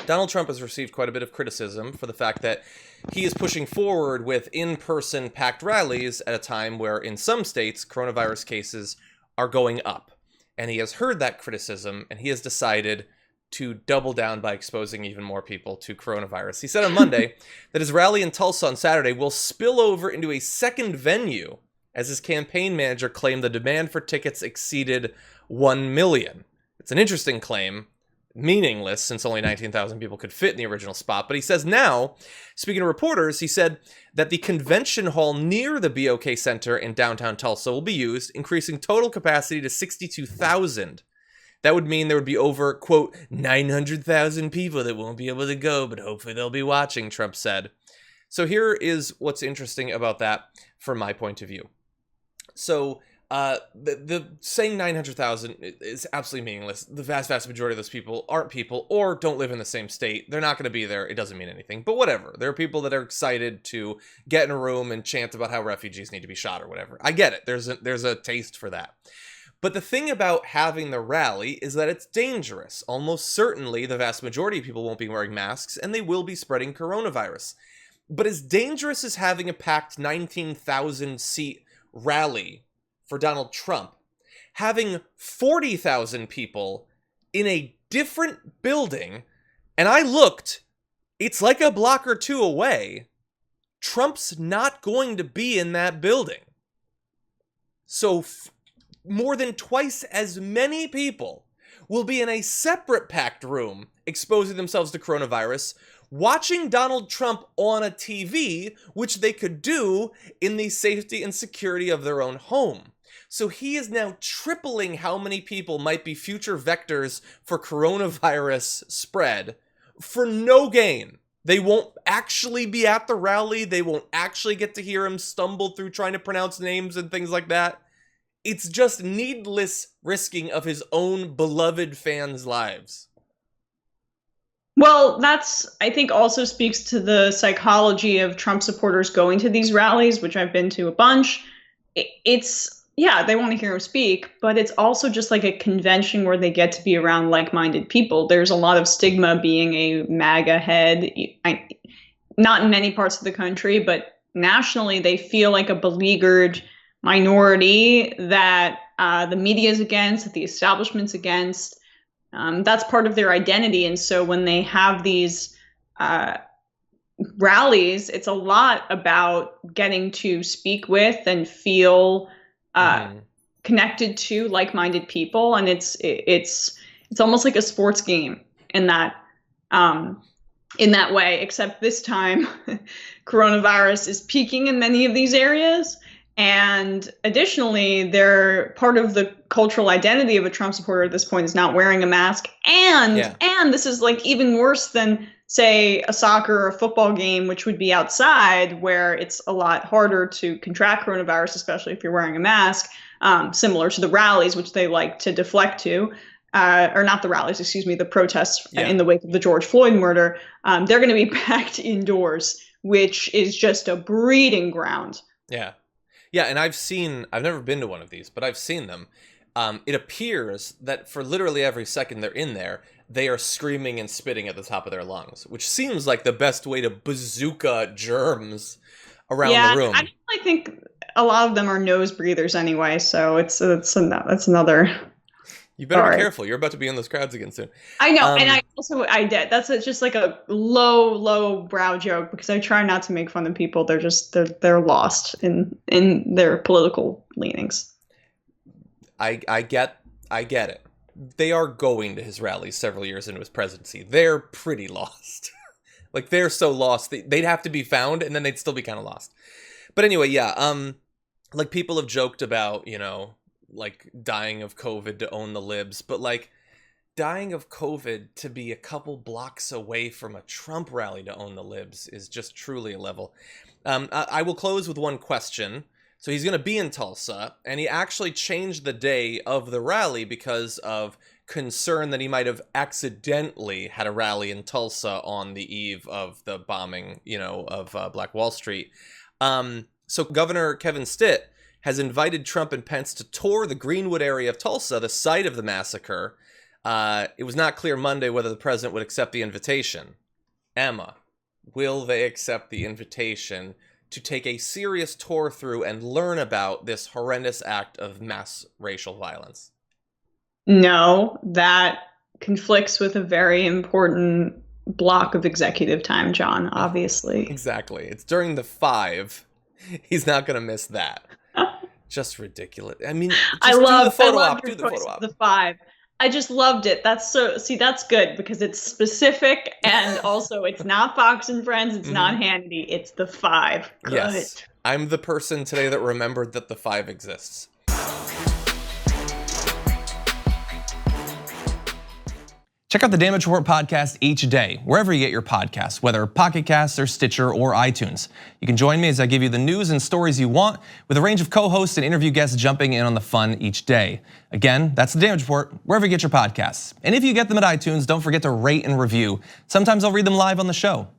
Donald Trump has received quite a bit of criticism for the fact that he is pushing forward with in-person packed rallies at a time where in some states coronavirus cases are going up. And he has heard that criticism, and he has decided to double down by exposing even more people to coronavirus. He said on Monday that his rally in Tulsa on Saturday will spill over into a second venue, as his campaign manager claimed the demand for tickets exceeded 1 million. It's an interesting claim, meaningless since only 19,000 people could fit in the original spot. But he says now, speaking to reporters, he said that the convention hall near the BOK Center in downtown Tulsa will be used, increasing total capacity to 62,000. That would mean there would be over, quote, 900,000 people that won't be able to go, but hopefully they'll be watching, Trump said. So here is what's interesting about that from my point of view. So the saying 900,000 is absolutely meaningless. The vast majority of those people aren't people or don't live in the same state. They're not going to be there. It doesn't mean anything. But whatever. There are people that are excited to get in a room and chant about how refugees need to be shot or whatever. I get it. There's a taste for that. But the thing about having the rally is that it's dangerous. Almost certainly the vast majority of people won't be wearing masks and they will be spreading coronavirus. But as dangerous as having a packed 19,000 seat rally for Donald Trump, having 40,000 people in a different building, and I looked, it's like a block or two away, Trump's not going to be in that building. So more than twice as many people will be in a separate packed room exposing themselves to coronavirus, watching Donald Trump on a TV, which they could do in the safety and security of their own home. So he is now tripling how many people might be future vectors for coronavirus spread for no gain. They won't actually be at the rally. They won't actually get to hear him stumble through trying to pronounce names and things like that. It's just needless risking of his own beloved fans' lives. Well, that's, I think, also speaks to the psychology of Trump supporters going to these rallies, which I've been to a bunch. Yeah, they want to hear him speak, but it's also just like a convention where they get to be around like-minded people. There's a lot of stigma being a MAGA head, not in many parts of the country, but nationally, they feel like a beleaguered minority that the media is against, that the establishment's against. That's part of their identity. And so when they have these rallies, it's a lot about getting to speak with and feel connected to like-minded people. And it's almost like a sports game in that way, except this time coronavirus is peaking in many of these areas. And additionally, they're part of the cultural identity of a Trump supporter at this point is not wearing a mask. And this is like even worse than, say, a soccer or a football game, which would be outside, where it's a lot harder to contract coronavirus, especially if you're wearing a mask, similar to the rallies, which they like to deflect to. Or not the rallies, excuse me, the protests in the wake of the George Floyd murder. They're going to be packed indoors, which is just a breeding ground. Yeah. Yeah, and I've never been to one of these, but I've seen them. It appears that for literally every second they're in there, they are screaming and spitting at the top of their lungs, which seems like the best way to bazooka germs around the room. I think a lot of them are nose breathers anyway, so that's another. You better be careful. You're about to be in those crowds again soon. I know, and I did. That's just like a low brow joke because I try not to make fun of people. They're lost in their political leanings. I get it. They are going to his rallies several years into his presidency. They're pretty lost. Like they're so lost they'd have to be found, and then they'd still be kind of lost. But anyway, yeah. Like people have joked about, like dying of COVID to own the Libs, but like dying of COVID to be a couple blocks away from a Trump rally to own the Libs is just truly a level. I will close with one question. So he's going to be in Tulsa, and he actually changed the day of the rally because of concern that he might have accidentally had a rally in Tulsa on the eve of the bombing, of Black Wall Street. So Governor Kevin Stitt has invited Trump and Pence to tour the Greenwood area of Tulsa, the site of the massacre, It was not clear Monday whether the president would accept the invitation. Emma, will they accept the invitation to take a serious tour through and learn about this horrendous act of mass racial violence? No, that conflicts with a very important block of executive time, John, obviously. Exactly. It's during the 5. He's not going to miss that. Just ridiculous. I mean, just do the photo op. Do the photo op. The 5. I just loved it. That's good because it's specific and also it's not Fox and Friends. It's not Hannity. It's the 5. Good. Yes. I'm the person today that remembered that the 5 exists. Check out the Damage Report podcast each day, wherever you get your podcasts, whether Pocket Casts or Stitcher or iTunes. You can join me as I give you the news and stories you want, with a range of co-hosts and interview guests jumping in on the fun each day. Again, that's the Damage Report, wherever you get your podcasts. And if you get them at iTunes, don't forget to rate and review. Sometimes I'll read them live on the show.